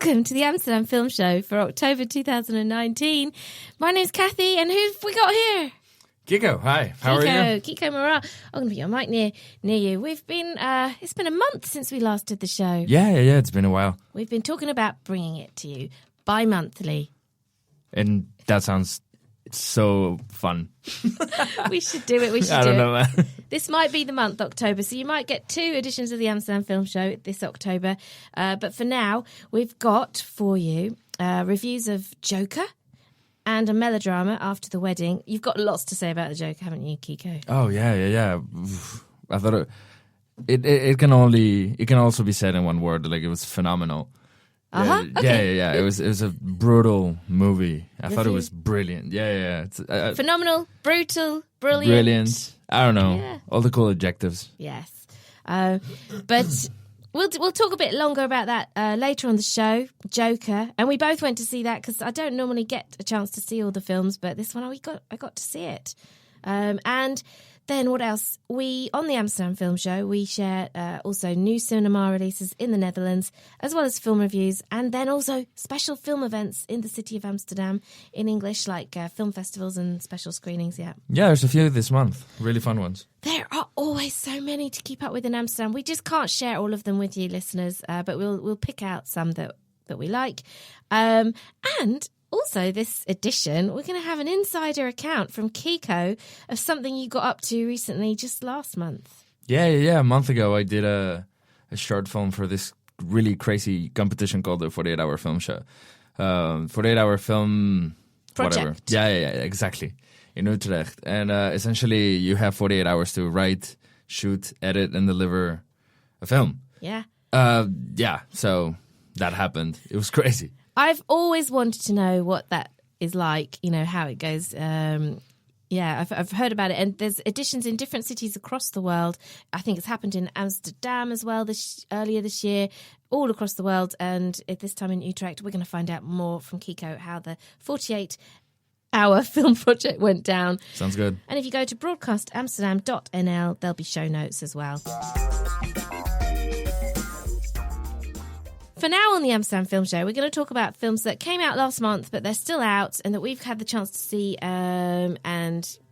Welcome to the Amsterdam Film Show for October 2019. My name's Kathy, and who've we got here? Kiko, hi. How are you? Kiko Morale. I'm going to put your mic near you. We've been, it's been a month since we last did the show. Yeah, it's been a while. We've been talking about bringing it to you bi-monthly. And that sounds so fun. We should do it. I don't know, man. This might be the month, October, so you might get 2 editions of the Amsterdam Film Show this October. But for now, we've got for you reviews of Joker and a melodrama, After the Wedding. You've got lots to say about the Joker, haven't you, Kiko? Oh, yeah. I thought it can also be said in one word. Like, it was phenomenal. Okay. Yeah. It was a brutal movie. I thought it was brilliant. Yeah. It's, phenomenal, brutal, brilliant. I don't know. Yeah. All the cool adjectives. Yes. But we'll talk a bit longer about that later on the show, Joker. And we both went to see that because I don't normally get a chance to see all the films, but this one I got to see it. And then what else? On the Amsterdam Film Show, we share also new cinema releases in the Netherlands, as well as film reviews, and then also special film events in the city of Amsterdam in English, like film festivals and special screenings, yeah. Yeah, there's a few this month. Really fun ones. There are always so many to keep up with in Amsterdam. We just can't share all of them with you, listeners, but we'll pick out some that we like. And also, this edition, we're going to have an insider account from Kiko of something you got up to recently, just last month. Yeah. A month ago, I did a short film for this really crazy competition called the 48-Hour Film Show. 48-Hour Film... Project. Whatever. Yeah, exactly. In Utrecht. And essentially, you have 48 hours to write, shoot, edit, and deliver a film. Yeah. So that happened. It was crazy. I've always wanted to know what that is like, how it goes. I've heard about it. And there's editions in different cities across the world. I think it's happened in Amsterdam as well earlier this year, all across the world. And at this time in Utrecht, we're going to find out more from Kiko how the 48-hour film project went down. Sounds good. And if you go to broadcastamsterdam.nl, there'll be show notes as well. For now on the Amsterdam Film Show, we're going to talk about films that came out last month, but they're still out and that we've had the chance to see. So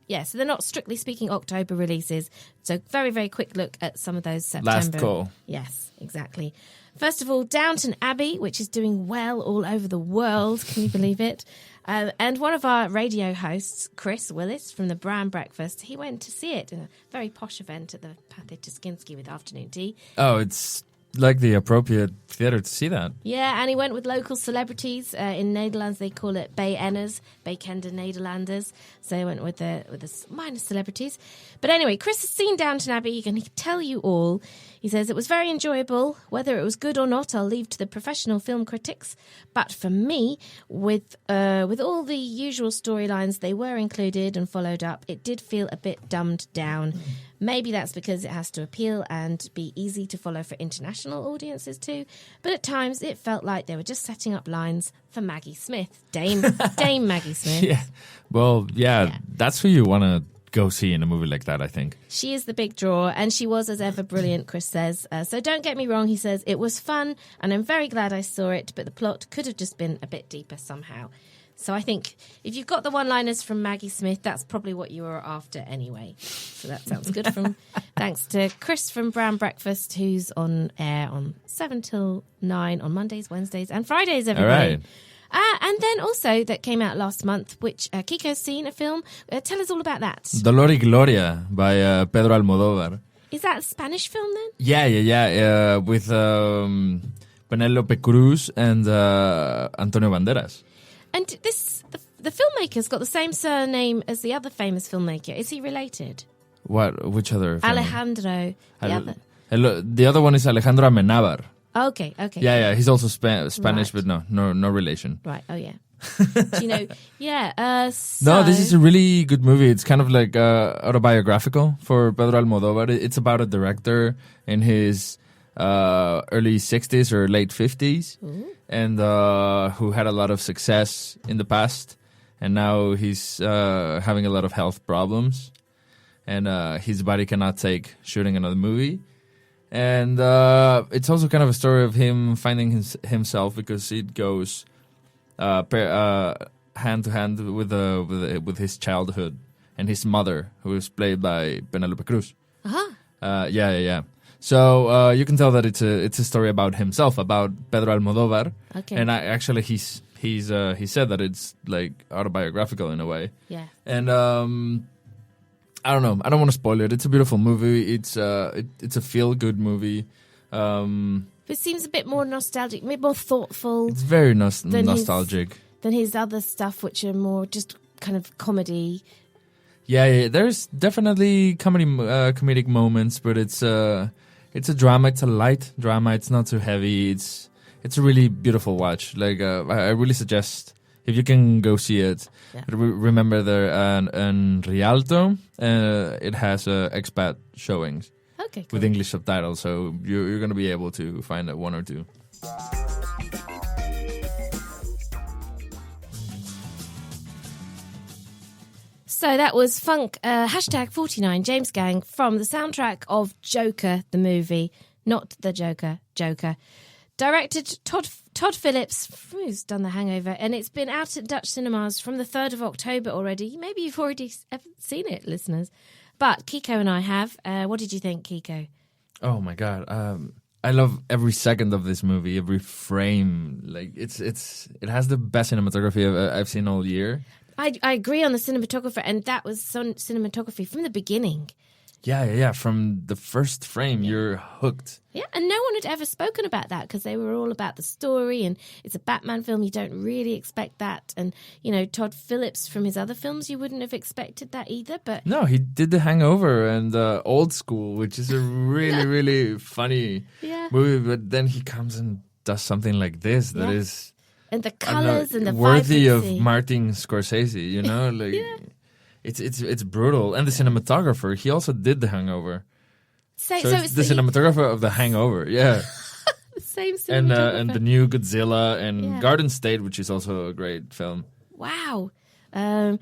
they're not strictly speaking October releases. So very, very quick look at some of those September. Last call. Yes, exactly. First of all, Downton Abbey, which is doing well all over the world. Can you believe it? And one of our radio hosts, Chris Willis from the Bram Breakfast, he went to see it in a very posh event at the Pathe Tuschinski with afternoon tea. Oh, it's like the appropriate theatre to see that. Yeah, and he went with local celebrities. In Netherlands, they call it BN'ers, Bekende Nederlanders. So he went with the minor celebrities. But anyway, Chris has seen Downton Abbey. He can tell you all. He says it was very enjoyable. Whether it was good or not, I'll leave to the professional film critics. But for me, with all the usual storylines, they were included and followed up. It did feel a bit dumbed down. Maybe that's because it has to appeal and be easy to follow for international audiences too. But at times, it felt like they were just setting up lines for Maggie Smith, Dame Maggie Smith. Yeah, well, yeah, that's who you want to go see in a movie like that, I think. She is the big draw, and she was, as ever, brilliant, Chris says. So don't get me wrong, he says, it was fun, and I'm very glad I saw it, but the plot could have just been a bit deeper somehow. So I think if you've got the one-liners from Maggie Smith, that's probably what you were after anyway. So that sounds good. Thanks to Chris from Brown Breakfast, who's on air on 7 till 9 on Mondays, Wednesdays, and Fridays every day. And then also that came out last month, which Kiko's seen a film. Tell us all about that. Dolor y Gloria by Pedro Almodóvar. Is that a Spanish film then? Yeah. With Penélope Cruz and Antonio Banderas. And the filmmaker's got the same surname as the other famous filmmaker. Is he related? What? Which other? Alejandro. The other one is Alejandro Amenábar. Okay. Yeah. He's also Spanish, right. But no relation. Right. Oh yeah. Do you know? Yeah. No, this is a really good movie. It's kind of like autobiographical for Pedro Almodóvar. It's about a director in his early 60s or late 50s. Ooh. And who had a lot of success in the past, and now he's having a lot of health problems, and his body cannot take shooting another movie, And it's also kind of a story of him finding himself, because it goes hand to hand with his childhood and his mother, who is played by Penelope Cruz. Yeah. So you can tell that it's a story about himself, about Pedro Almodóvar. Okay. And he said that it's like autobiographical in a way. Yeah. And I don't know. I don't want to spoil it. It's a beautiful movie. It's a feel-good movie. It seems a bit more nostalgic, a bit more thoughtful. It's very nostalgic. Than his other stuff, which are more just kind of comedy. Yeah. There's definitely comedic moments, but it's a drama. It's a light drama. It's not too heavy. It's a really beautiful watch. Like I really suggest, if you can go see it. Yeah. Remember there and Rialto. It has expat showings. Okay, cool. With English subtitles, so you're going to be able to find one or two. So that was Funk, hashtag 49 James Gang from the soundtrack of Joker, the movie. Not the Joker, Joker. Directed Todd Phillips, who's done The Hangover, and it's been out at Dutch cinemas from the 3rd of October already. Maybe you've already seen it, listeners. But Kiko and I have. What did you think, Kiko? Oh my God. I love every second of this movie, every frame. Like it has the best cinematography I've seen all year. I agree on the cinematographer, and that was cinematography from the beginning. Yeah. From the first frame, you're hooked. Yeah, and no one had ever spoken about that, because they were all about the story, and it's a Batman film. You don't really expect that. And, Todd Phillips, from his other films, you wouldn't have expected that either. But no, he did The Hangover and Old School, which is a really, really funny movie. But then he comes and does something like this that is... And the colours and the worthy vibrancy. of Martin Scorsese, like it's brutal. And the cinematographer, he also did The Hangover. So it's the cinematographer of The Hangover, yeah. The same cinematographer. And the new Godzilla and Garden State, which is also a great film. Wow. So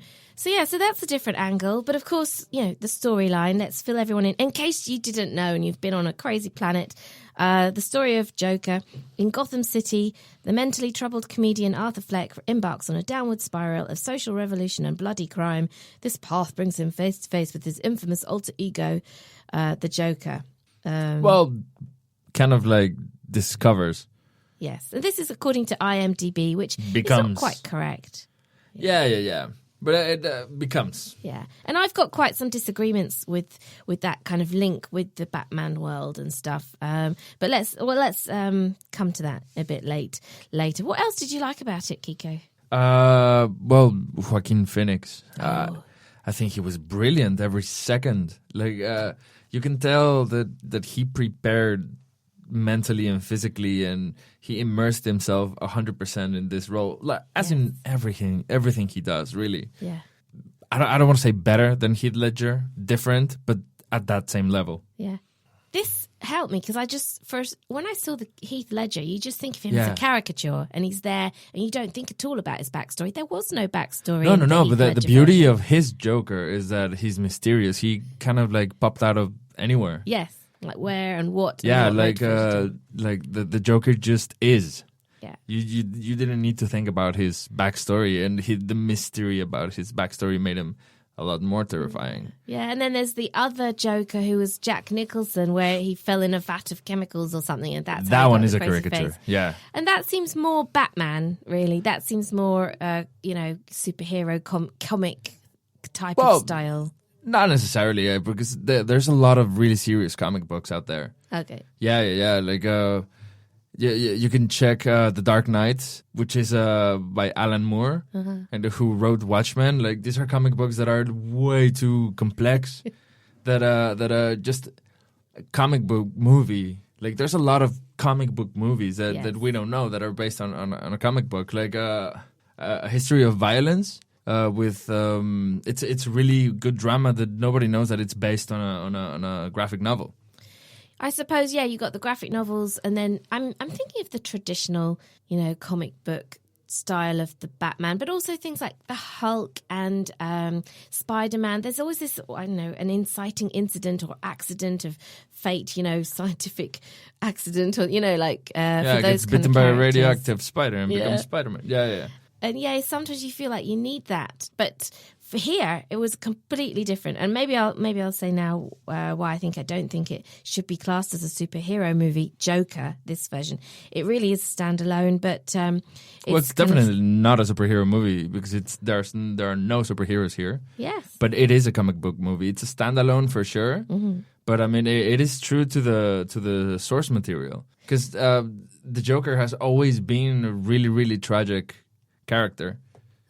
that's a different angle. But of course, the storyline, let's fill everyone in case you didn't know and you've been on a crazy planet. The story of Joker. In Gotham City, the mentally troubled comedian Arthur Fleck embarks on a downward spiral of social revolution and bloody crime. This path brings him face to face with his infamous alter ego, the Joker. Kind of like discovers. Yes. And this is according to IMDb, which is not quite correct. Yeah. But it becomes. Yeah. And I've got quite some disagreements with that kind of link with the Batman world and stuff. But let's come to that a bit later. What else did you like about it, Kiko? Joaquin Phoenix. I think he was brilliant every second. Like you can tell that he prepared mentally and physically, and he immersed himself 100% in this role, in everything he does, really. Yeah. I don't want to say better than Heath Ledger, different, but at that same level. Yeah. This helped me because when I saw the Heath Ledger, you just think of him as a caricature, and he's there, and you don't think at all about his backstory. There was no backstory. No. But the beauty of his Joker is that he's mysterious. He kind of like popped out of anywhere. Yes. Like where and what. Yeah, like the Joker just is. Yeah. You didn't need to think about his backstory, and the mystery about his backstory made him a lot more terrifying. Yeah, and then there's the other Joker who was Jack Nicholson, where he fell in a vat of chemicals or something, and that one is a caricature. Face. Yeah, and that seems more Batman, really. That seems more, superhero comic type of style. Not necessarily, because there's a lot of really serious comic books out there. Okay. Yeah. Like, you can check The Dark Knight, which is by Alan Moore, and who wrote Watchmen. Like, these are comic books that are way too complex. that just a comic book movie. Like, there's a lot of comic book movies that we don't know that are based on a comic book. Like A History of Violence. It's really good drama that nobody knows that it's based on a graphic novel. I suppose, you got the graphic novels, and then I'm thinking of the traditional, comic book style of the Batman, but also things like the Hulk and Spider-Man. There's always this, I don't know, an inciting incident or accident of fate, scientific accident, or, for those gets kind bitten of by a characters. radioactive spider and becomes Spider-Man. Yeah. And sometimes you feel like you need that, but for here it was completely different. And maybe I'll say now why I don't think it should be classed as a superhero movie. Joker, this version, it really is standalone, but it's definitely not a superhero movie because there are no superheroes here. Yes, but it is a comic book movie. It's a standalone for sure. Mm-hmm. But I mean, it is true to the source material because the Joker has always been a really, really tragic character.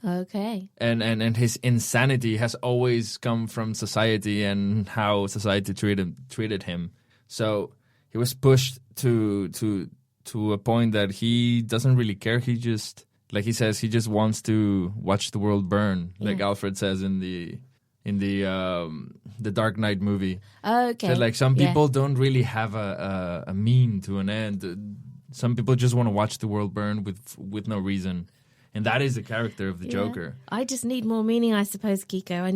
Okay. And his insanity has always come from society and how society treated him. So he was pushed to a point that he doesn't really care. He just, like he says, he just wants to watch the world burn, like Alfred says in the Dark Knight movie. Okay. So like some people don't really have a mean to an end. Some people just want to watch the world burn with no reason. And that is the character of the Joker. I just need more meaning, I suppose, Kiko. I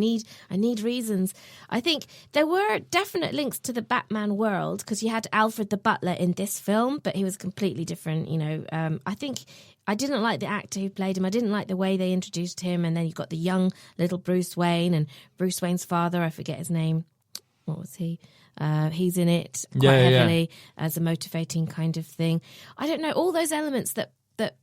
need reasons. I think there were definite links to the Batman world because you had Alfred the Butler in this film, but he was completely different. I think I didn't like the actor who played him. I didn't like the way they introduced him. And then you've got the young little Bruce Wayne and Bruce Wayne's father. I forget his name. What was he? He's in it quite heavily as a motivating kind of thing. I don't know, all those elements that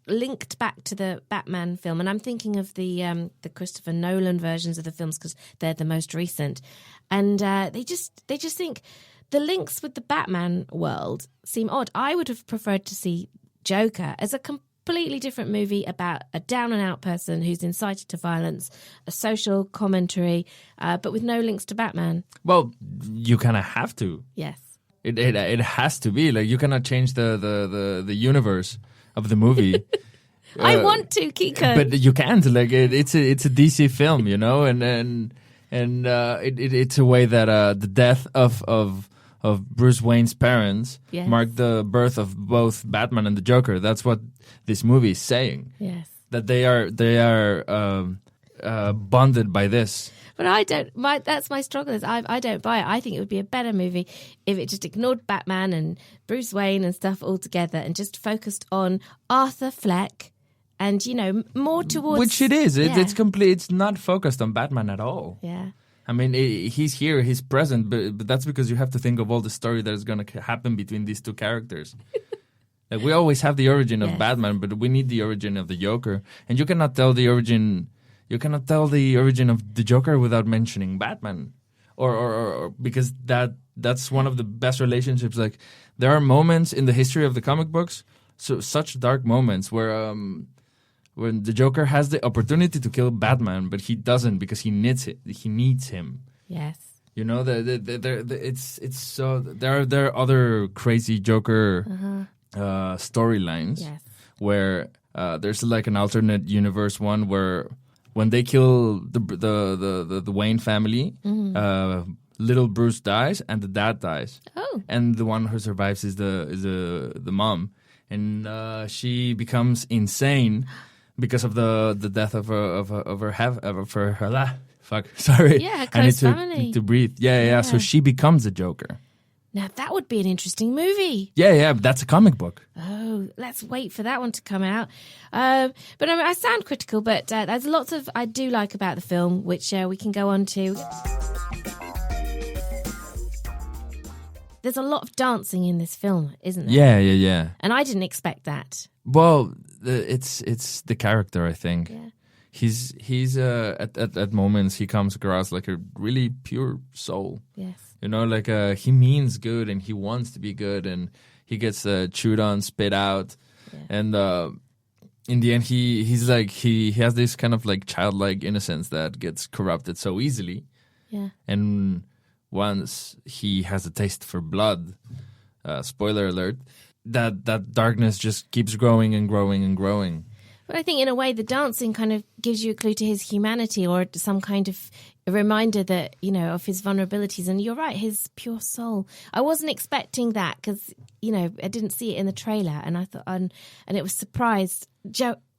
linked back to the Batman film, and I'm thinking of the Christopher Nolan versions of the films because they're the most recent, and they just think the links with the Batman world seem odd. I would have preferred to see Joker as a completely different movie about a down and out person who's incited to violence, a social commentary, but with no links to Batman. Well, you kind of have to. Yes, it has to be like you cannot change the universe of the movie. I want to, Kiko, but you can't. Like it's a DC film, and it's a way that the death of Bruce Wayne's parents marked the birth of both Batman and the Joker. That's what this movie is saying. Yes, that they are bonded by this. But I don't. That's my struggle. Is I don't buy it. I think it would be a better movie if it just ignored Batman and Bruce Wayne and stuff altogether and just focused on Arthur Fleck and more towards which it is. It's complete. It's not focused on Batman at all. Yeah. I mean, he's here, he's present, but that's because you have to think of all the story that is going to happen between these two characters. Like we always have the origin of Batman, but we need the origin of the Joker, and you cannot tell the origin. You cannot tell the origin of the Joker without mentioning Batman, or because that's one of the best relationships. Like there are moments in the history of the comic books, such dark moments where when the Joker has the opportunity to kill Batman, but he doesn't because he needs it. He needs him. Yes. It's so there are other crazy Joker storylines where there's like an alternate universe one where. When they kill the Wayne family, little Bruce dies and the dad dies. Oh, and the one who survives is the mom, and she becomes insane because of the death of her fuck. Sorry, her I need family. to breathe. Yeah. So she becomes the Joker. Now that would be an interesting movie. Yeah, but that's a comic book. Oh, let's wait for that one to come out. But I mean, I sound critical, but there's lots of I do like about the film, which we can go on to. There's a lot of dancing in this film, isn't there? Yeah. And I didn't expect that. Well, it's the character, I think. Yeah. He's at moments he comes across like a really pure soul. Yes. Like he means good and he wants to be good and he gets chewed on, spit out, and in the end he's like he has this kind of like childlike innocence that gets corrupted so easily. Yeah. And once he has a taste for blood, spoiler alert, that darkness just keeps growing and growing and growing. But I think in a way the dancing kind of gives you a clue to his humanity or some kind of a reminder that, of his vulnerabilities. And you're right, his pure soul. I wasn't expecting that because, I didn't see it in the trailer. And I thought, and it was surprised.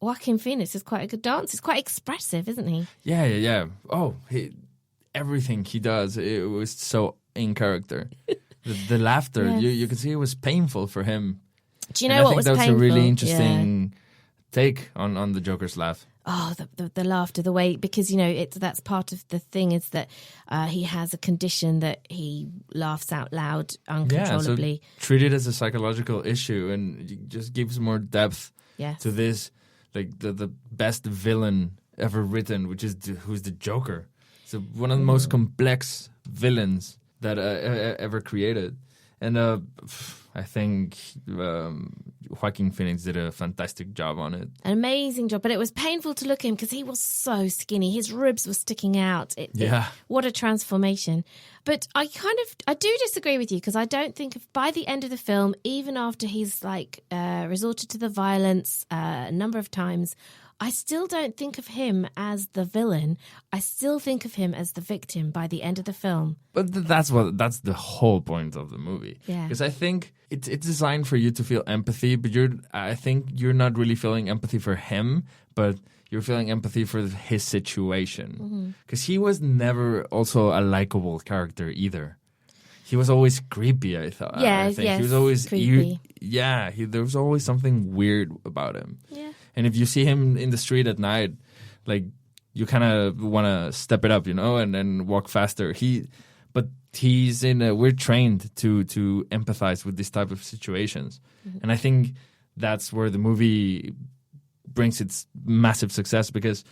Joaquin Phoenix is quite a good dancer. He's quite expressive, isn't he? Yeah. Oh, everything he does, it was so in character. The laughter, Yes. you could see it was painful for him. Do you know what was painful? I think that was a really interesting take on the Joker's laugh. Oh, the laughter, the way, because, that's part of the thing is that he has a condition that he laughs out loud uncontrollably. Yeah, so treat it as a psychological issue and it just gives more depth to this, like the best villain ever written, which is who's the Joker. So one of the most complex villains that ever created. And I think Joaquin Phoenix did a fantastic job on it. An amazing job. But it was painful to look at him because he was so skinny. His ribs were sticking out. What a transformation. But I do disagree with you because I don't think by the end of the film, even after he's resorted to the violence a number of times, I still don't think of him as the villain. I still think of him as the victim by the end of the film. But that's the whole point of the movie. Yeah. Because I think it's designed for you to feel empathy, but I think you're not really feeling empathy for him, but you're feeling empathy for his situation. Because he was never also a likable character either. He was always creepy, I thought. Yeah, I think. yes, He was always creepy. there was always something weird about him. Yeah. And if you see him in the street at night, like you kind of want to step it up, and then walk faster. But we're trained to empathize with this type of situations. And I think that's where the movie brings its massive success because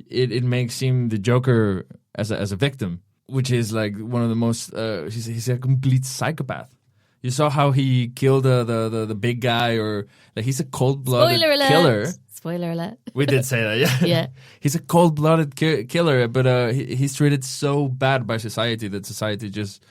it makes him the Joker as a victim, which is like one of the most, he's a complete psychopath. You saw how he killed the big guy, or like he's a cold-blooded killer. Spoiler alert. We did say that, yeah. Yeah. He's a cold-blooded killer, but he's treated so bad by society that society just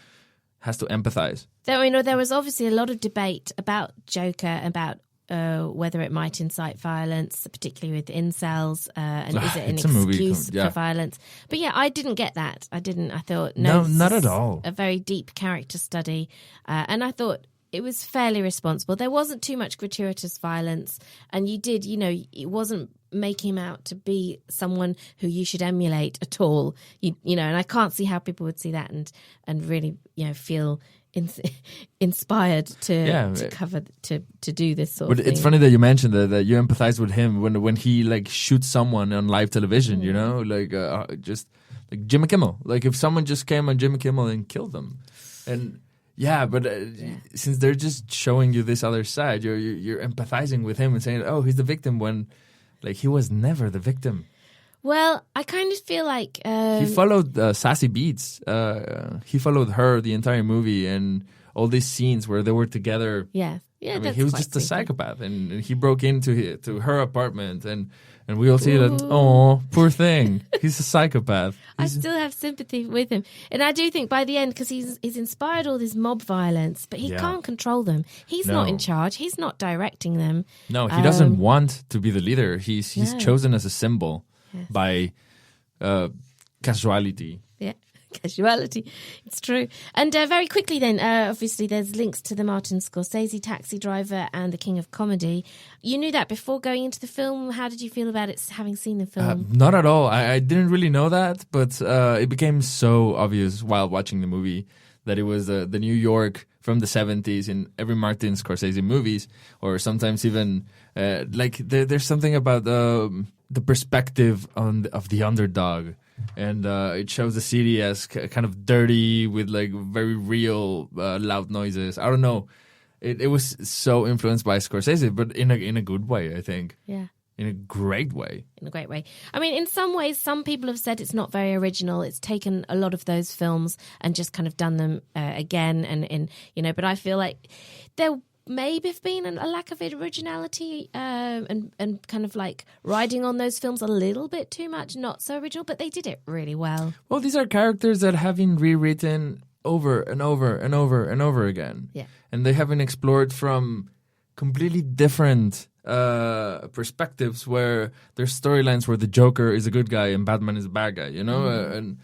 has to empathize. There was obviously a lot of debate about Joker, about whether it might incite violence, particularly with incels, and is it an excuse for violence? But yeah, I didn't get that. I thought, no, not at all. A very deep character study, and I thought it was fairly responsible. There wasn't too much gratuitous violence, and it wasn't making him out to be someone who you should emulate at all. And I can't see how people would see that and really feel inspired to do this sort of thing. But it's funny that you mentioned that you empathize with him when he like shoots someone on live television, just like Jimmy Kimmel. Like if someone just came on Jimmy Kimmel and killed them, and since they're just showing you this other side, you're empathizing with him and saying, oh, he's the victim when like he was never the victim. Well, I kind of feel like he followed Sassy Beats. He followed her the entire movie and all these scenes where they were together. Yeah. I mean, he was just a psychopath, and he broke into her apartment, and we all see that. Oh, poor thing, he's a psychopath. I still have sympathy with him, and I do think by the end, because he's inspired all this mob violence, but he can't control them. He's not in charge. He's not directing them. No, he doesn't want to be the leader. He's chosen as a symbol by casualty. Yeah. Casualty. It's true. And very quickly then, obviously there's links to the Martin Scorsese Taxi Driver and The King of Comedy. You knew that before going into the film. How did you feel about it, having seen the film? Not at all. I didn't really know that, but it became so obvious while watching the movie that it was the New York from the 70s in every Martin Scorsese movies, or sometimes even there's something about the perspective of the underdog. And it shows the city as kind of dirty with like very real loud noises. I don't know. It was so influenced by Scorsese, but in a good way, I think. Yeah. In a great way. In a great way. I mean, in some ways, some people have said it's not very original. It's taken a lot of those films and just kind of done them again. But I feel like there maybe have been a lack of originality and kind of like riding on those films a little bit too much, not so original, but they did it really well. Well, these are characters that have been rewritten over and over and over and over again. Yeah. And they have been explored from completely different perspectives where there's storylines where the Joker is a good guy and Batman is a bad guy, you know? And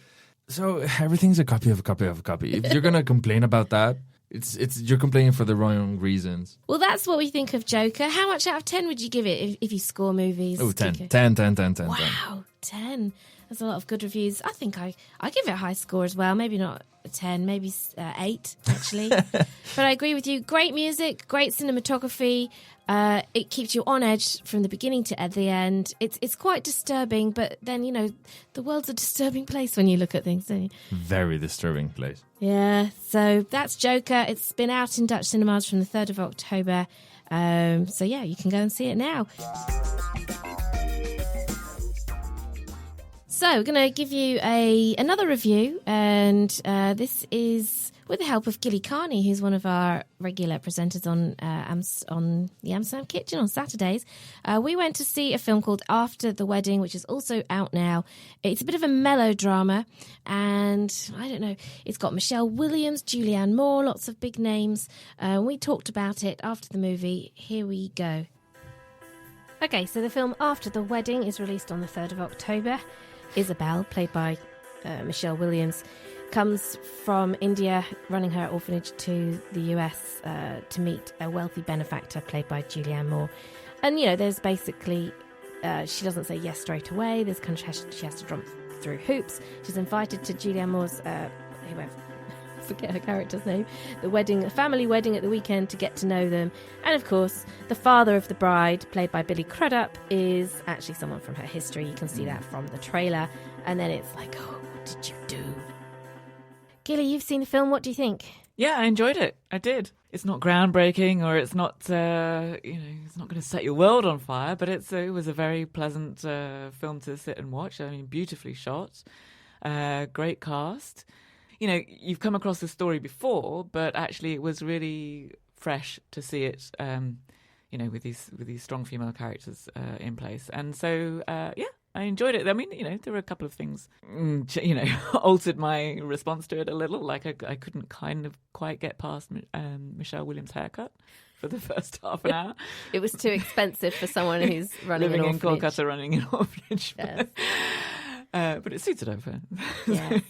so everything's a copy of a copy of a copy. If you're going to complain about that, it's you're complaining for the wrong reasons. Well, that's what we think of Joker. How much out of 10 would you give it if you score movies? Oh, 10. Kiko? 10. Wow, 10. There's a lot of good reviews. I think I give it a high score as well. Maybe not a 10, maybe 8, actually. But I agree with you. Great music, great cinematography. It keeps you on edge from the beginning to the end. It's quite disturbing, but then, you know, the world's a disturbing place when you look at things, don't you? Very disturbing place. Yeah, so that's Joker. It's been out in Dutch cinemas from the 3rd of October. So, yeah, you can go and see it now. So we're going to give you another review, and this is with the help of Gilly Carney, who's one of our regular presenters on the Amsterdam Kitchen on Saturdays. We went to see a film called After the Wedding, which is also out now. It's a bit of a melodrama, and I don't know, it's got Michelle Williams, Julianne Moore, lots of big names. We talked about it after the movie. Here we go. Okay, so the film After the Wedding is released on the 3rd of October. Isabel, played by Michelle Williams, comes from India, running her orphanage to the US to meet a wealthy benefactor, played by Julianne Moore. And, you know, there's basically, she doesn't say yes straight away. There's kind of, she has to jump through hoops. She's invited to Julianne Moore's, forget her character's name, a family wedding at the weekend to get to know them. And of course, the father of the bride, played by Billy Crudup, is actually someone from her history. You can see that from the trailer. And then it's like, oh, what did you do? Gilly, you've seen the film. What do you think? Yeah, I enjoyed it. I did. It's not groundbreaking, or it's not, it's not going to set your world on fire, but it was a very pleasant film to sit and watch. I mean, beautifully shot, great cast. You know, you've come across the story before, but actually it was really fresh to see it, with these strong female characters in place. And so, I enjoyed it. I mean, you know, there were a couple of things, altered my response to it a little. Like I couldn't kind of quite get past Michelle Williams' haircut for the first half an hour. It was too expensive for someone who's running living an orphanage. in Kolkata, running an orphanage. Yes. But it suited her. Yes.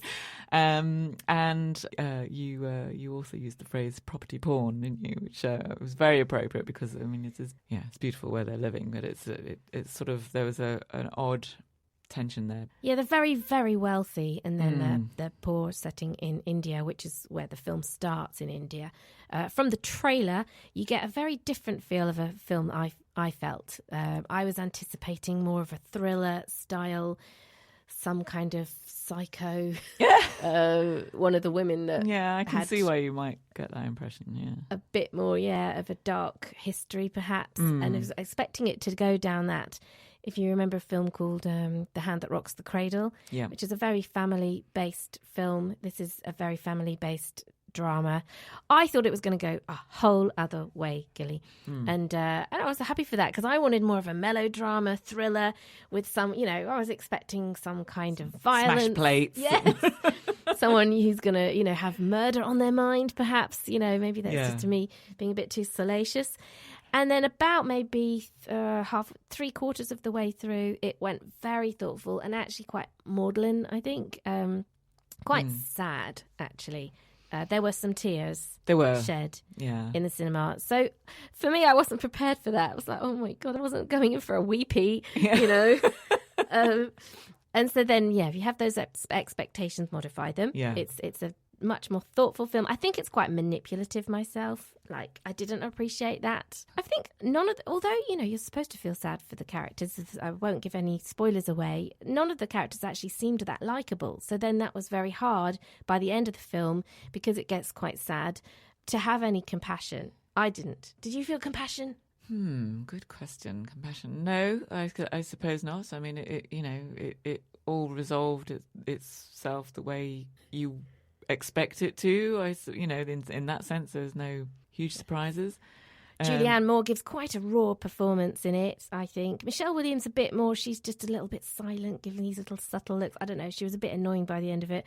You also used the phrase property porn, didn't you? Which was very appropriate because, I mean, it's beautiful where they're living, but it's sort of, there was an odd tension there. Yeah, they're very, very wealthy, and then they're poor, setting in India, which is where the film starts, in India. From the trailer, you get a very different feel of a film I felt. I was anticipating more of a thriller style, some kind of psycho. Yeah. One of the women that I can see why you might get that impression. Yeah, a bit more of a dark history perhaps, and I was expecting it to go down that. If you remember a film called The Hand That Rocks the Cradle, which is a very family based film, this is a very family based drama. I thought it was going to go a whole other way, Gilly. And I was happy for that, because I wanted more of a melodrama thriller with some, I was expecting some kind of violence. Smash plates. Yes. Someone who's going to, have murder on their mind, perhaps. Maybe that's just me being a bit too salacious. And then about maybe 3/4 of the way through, it went very thoughtful and actually quite maudlin, I think. Quite sad, actually. There were some tears shed in the cinema. So for me, I wasn't prepared for that. I was like, oh my God, I wasn't going in for a weepy, And so then, if you have those expectations, modify them. Yeah. It's a much more thoughtful film. I think it's quite manipulative myself. Like, I didn't appreciate that. I think although, you're supposed to feel sad for the characters, I won't give any spoilers away, none of the characters actually seemed that likeable. So then that was very hard by the end of the film, because it gets quite sad, to have any compassion. I didn't. Did you feel compassion? Good question. Compassion? No, I suppose not. I mean, it all resolved itself the way you expect it to. In that sense, there's no huge surprises. Julianne Moore gives quite a raw performance in it, I think. Michelle Williams a bit more. She's just a little bit silent, giving these little subtle looks. I don't know. She was a bit annoying by the end of it.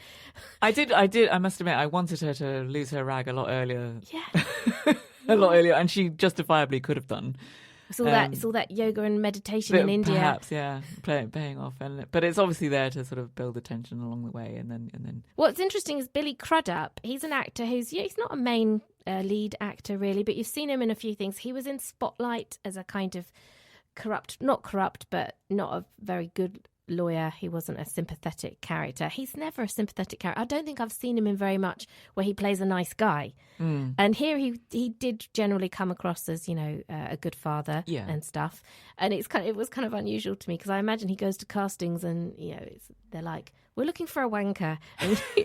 I did. I must admit, I wanted her to lose her rag a lot earlier. Yeah. A lot earlier, and she justifiably could have done. It's all that yoga and meditation in India. Perhaps, yeah, paying off, but it's obviously there to sort of build the tension along the way, and then. What's interesting is Billy Crudup. He's an actor who's he's not a main lead actor really, but you've seen him in a few things. He was in Spotlight as a kind of not corrupt, but not a very good lawyer. He wasn't a sympathetic character. He's never a sympathetic character. I don't think I've seen him in very much where he plays a nice guy. And here he did generally come across as a good father and stuff. And it was kind of unusual to me because I imagine he goes to castings and they're like, we're looking for a wanker,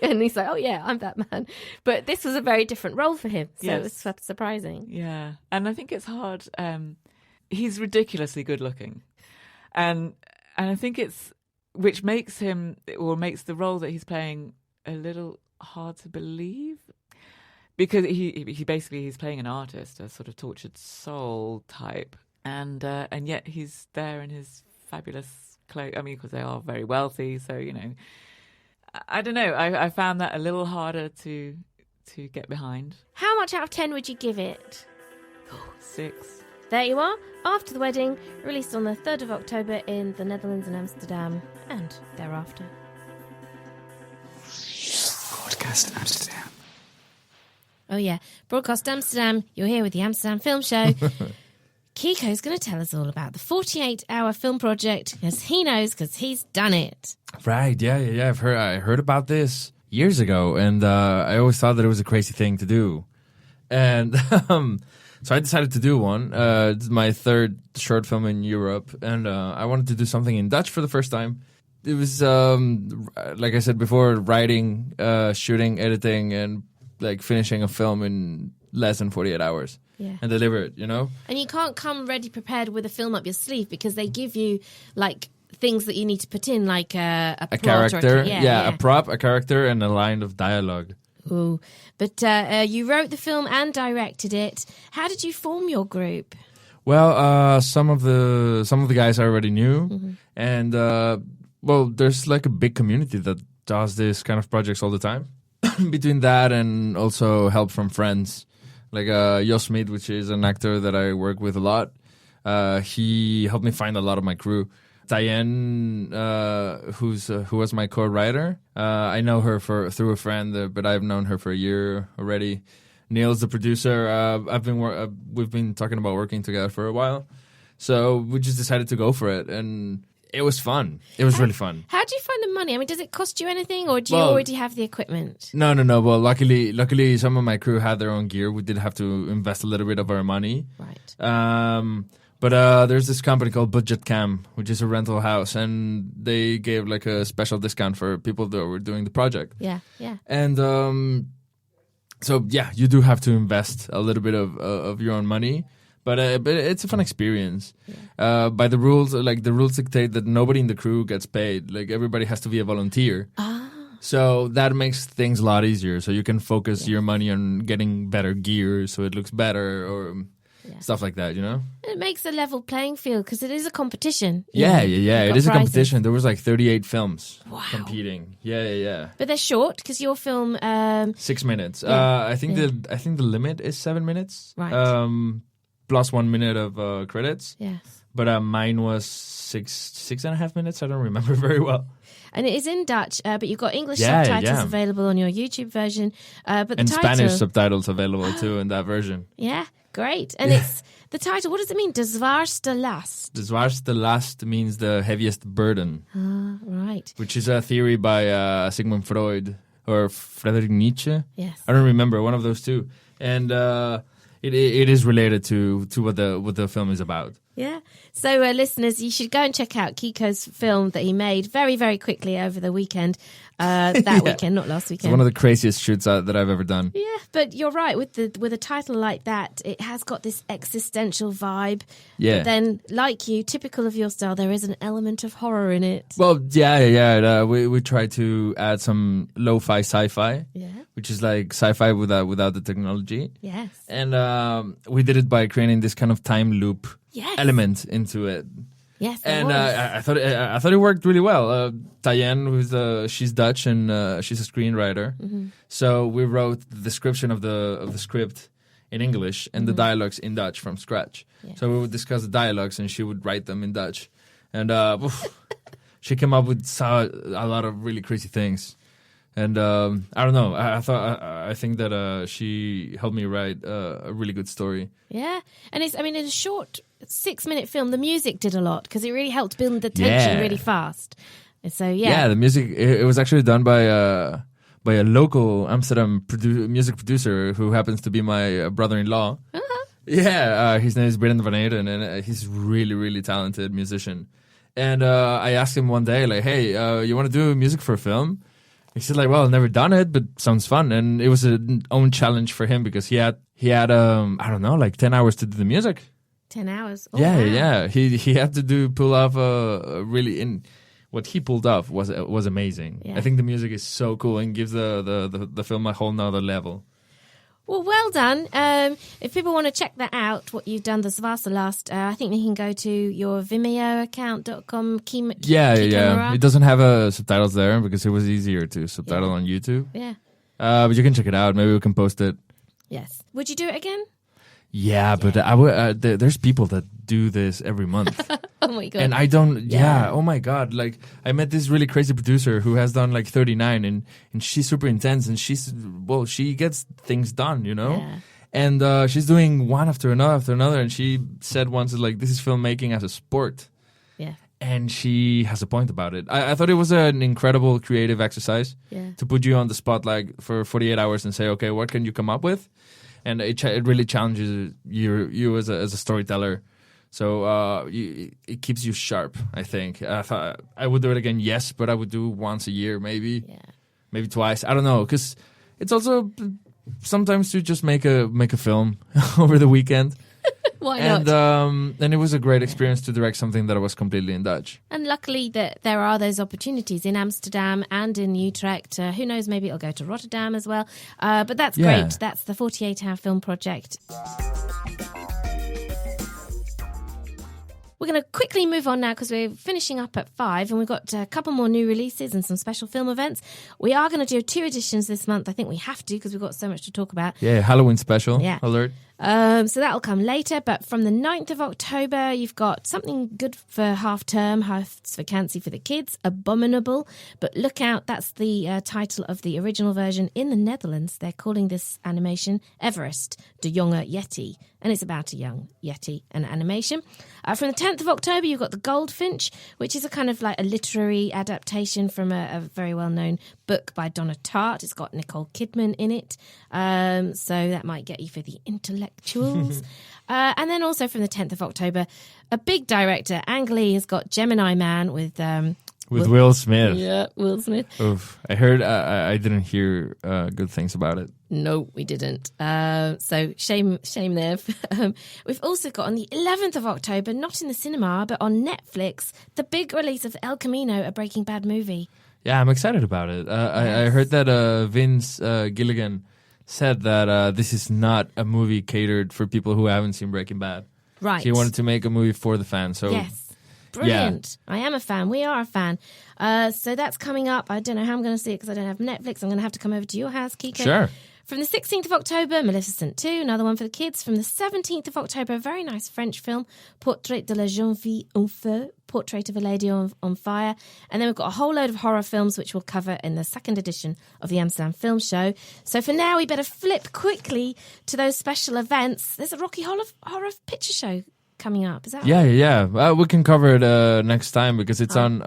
and he's like, oh yeah, I'm that man. But this was a very different role for him, so it was surprising. Yeah, and I think it's hard. He's ridiculously good looking, and I think which makes the role that he's playing a little hard to believe, because he's playing an artist, a sort of tortured soul type, and yet he's there in his fabulous clothes. I mean, because they are very wealthy, so I don't know. I found that a little harder to get behind. How much out of 10 would you give it? 6. There you are. After the Wedding, released on the 3rd of October in the Netherlands and Amsterdam, and thereafter. Broadcast Amsterdam. Oh yeah, Broadcast Amsterdam. You're here with the Amsterdam Film Show. Kiko's going to tell us all about the 48-hour film project, because he knows, because he's done it. Right, yeah. I heard about this years ago, and I always thought that it was a crazy thing to do. And so I decided to do one. It's my 3rd short film in Europe, and I wanted to do something in Dutch for the first time. It was, like I said before, writing, shooting, editing, and like finishing a film in less than 48 hours. Yeah. And deliver it, And you can't come ready prepared with a film up your sleeve because they give you like things that you need to put in, like a character, a prop, a character, and a line of dialogue. Ooh. But you wrote the film and directed it. How did you form your group? Well, some of the guys I already knew, and there's like a big community that does this kind of projects all the time. Between that and also help from friends. Like Jos Smit, which is an actor that I work with a lot. He helped me find a lot of my crew. Diane, who was my co-writer, I know her through a friend, but I've known her for a year already. Neil's the producer. We've been talking about working together for a while, so we just decided to go for it, and it was fun. It was really fun. How do you find the money? I mean, does it cost you anything, or do you already have the equipment? No. Well, luckily, some of my crew had their own gear. We did have to invest a little bit of our money. Right. But there's this company called Budget Cam, which is a rental house, and they gave like a special discount for people that were doing the project. Yeah. And so yeah, you do have to invest a little bit of your own money. But it's a fun experience. Yeah. By the rules, the rules dictate that nobody in the crew gets paid. Like everybody has to be a volunteer. So that makes things a lot easier. So you can focus your money on getting better gear, so it looks better, or stuff like that. It makes a level playing field because it is a competition. Yeah. It is a competition. There was like 38 films competing. Yeah. But they're short because your film 6 minutes. I think the limit is 7 minutes. Right. Plus 1 minute of credits. Yes. But mine was 6.5 minutes. I don't remember very well. And it is in Dutch, but you've got English subtitles available on your YouTube version. But the title... Spanish subtitles available too in that version. Yeah, great. And it's the title. What does it mean? De zwaarste last. De zwaarste last means the heaviest burden. Right. Which is a theory by Sigmund Freud or Friedrich Nietzsche. Yes. I don't remember, one of those two. And it is related to what the film is about. Yeah. So, listeners, you should go and check out Kiko's film that he made very, very quickly over the weekend. Weekend, not last weekend. It's one of the craziest shoots that I've ever done. Yeah, but you're right. With a title like that, it has got this existential vibe. Yeah. But then, like you, typical of your style, there is an element of horror in it. Well, yeah. We try to add some lo-fi sci-fi. Yeah. Which is like sci-fi without the technology. Yes. And we did it by creating this kind of time loop element into it. Yes, and I thought it worked really well. Diane, she's Dutch and she's a screenwriter. Mm-hmm. So we wrote the description of the script in English and the dialogues in Dutch from scratch. Yeah. So we would discuss the dialogues and she would write them in Dutch. And she came up with a lot of really crazy things. And I don't know. I think that she helped me write a really good story. Yeah, and in a short 6-minute film, the music did a lot because it really helped build the tension really fast. And so the music. It was actually done by a local Amsterdam music producer who happens to be my brother-in-law. Uh-huh. Yeah, his name is Brendan Van Eden, and he's really, really talented musician. And I asked him one day, like, "Hey, you want to do music for a film?" He said, like, "Well, I've never done it, but sounds fun." And it was an own challenge for him because he had I don't know, like 10 hours to do the music. 10 hours. Oh, Yeah, wow. yeah. He had to pull off a really what he pulled off was amazing. Yeah. I think the music is so cool and gives the film a whole nother level. Well done. If people want to check that out, what you've done this last, I think they can go to your Vimeo account.com. Yeah. It doesn't have subtitles there because it was easier to subtitle on YouTube. Yeah. But you can check it out. Maybe we can post it. Yes. Would you do it again? Yeah, but I would. There's people that do this every month. Oh my God. And I don't, oh my God. Like, I met this really crazy producer who has done like 39 and she's super intense and she gets things done, you know? Yeah. And she's doing one after another. And she said once, like, this is filmmaking as a sport. Yeah. And she has a point about it. I thought it was an incredible creative exercise to put you on the spot, like, for 48 hours and say, okay, what can you come up with? And it really challenges you as a storyteller. So it keeps you sharp, I think. I thought I would do it again, yes, but I would do once a year, maybe. Yeah. Maybe twice. I don't know, because it's also sometimes to just make a film over the weekend. Why not? And it was a great experience to direct something that was completely in Dutch. And luckily that there are those opportunities in Amsterdam and in Utrecht. Who knows, maybe it'll go to Rotterdam as well. But that's great. That's the 48-hour film project. We're going to quickly move on now because we're finishing up at 5 and we've got a couple more new releases and some special film events. We are going to do 2 editions this month. I think we have to because we've got so much to talk about. Yeah, Halloween special alert. So that'll come later, but from the 9th of October, you've got something good for half term, Huis Vakantie for the kids, Abominable. But look out, that's the title of the original version in the Netherlands. They're calling this animation Everest, de Jonge Yeti. And it's about a young Yeti, an animation. From the 10th of October, you've got The Goldfinch, which is a kind of like a literary adaptation from a very well-known book by Donna Tartt. It's got Nicole Kidman in it. So that might get you for the intellectuals. And then also from the 10th of October, a big director, Ang Lee, has got Gemini Man with Will Smith. Yeah, Will Smith. Oof. I heard, I didn't hear good things about it. No, we didn't. So shame there. We've also got on the 11th of October, not in the cinema, but on Netflix, the big release of El Camino, a Breaking Bad movie. Yeah, I'm excited about it. I heard that Vince Gilligan said that this is not a movie catered for people who haven't seen Breaking Bad. Right. He wanted to make a movie for the fans. So yes. Brilliant. Yeah. I am a fan. We are a fan. So that's coming up. I don't know how I'm going to see it because I don't have Netflix. I'm going to have to come over to your house, Kiko. Sure. From the 16th of October, Maleficent 2, another one for the kids. From the 17th of October, a very nice French film, Portrait de la jeune fille en feu, Portrait of a Lady on Fire. And then we've got a whole load of horror films, which we'll cover in the second edition of the Amsterdam Film Show. So for now, we better flip quickly to those special events. There's a Rocky Horror Picture Show coming up. Is that right? Yeah. We can cover it next time because it's on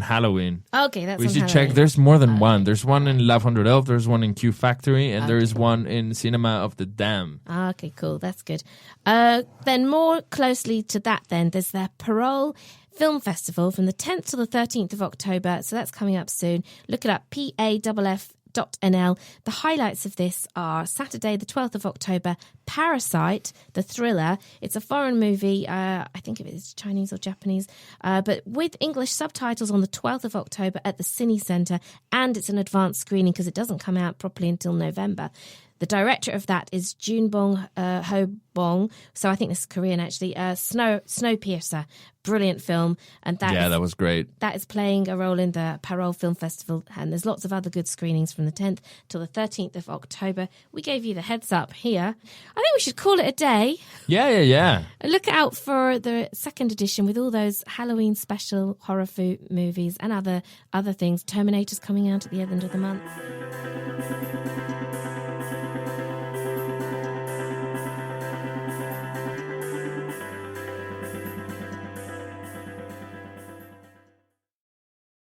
Halloween. Okay, that's we on should Halloween. check. There's more than one. There's one in La 111, there's one in Q Factory, and there is one in Cinema of the Dam. Okay, cool. That's good. Then more closely to that then, there's the Parole Film Festival from the 10th to the 13th of October. So that's coming up soon. Look it up, PAFF.NL. The highlights of this are Saturday, the 12th of October, Parasite, the thriller. It's a foreign movie. I think it is Chinese or Japanese, but with English subtitles on the 12th of October at the Cine Centre, and it's an advanced screening because it doesn't come out properly until November. The director of that is Junbong Ho Bong. So I think this is Korean, actually. Snowpiercer. Brilliant film. And that was great. That is playing a role in the Parole Film Festival. And there's lots of other good screenings from the 10th till the 13th of October. We gave you the heads up here. I think we should call it a day. Yeah. Look out for the second edition with all those Halloween special horror movies and other things. Terminator's coming out at the end of the month.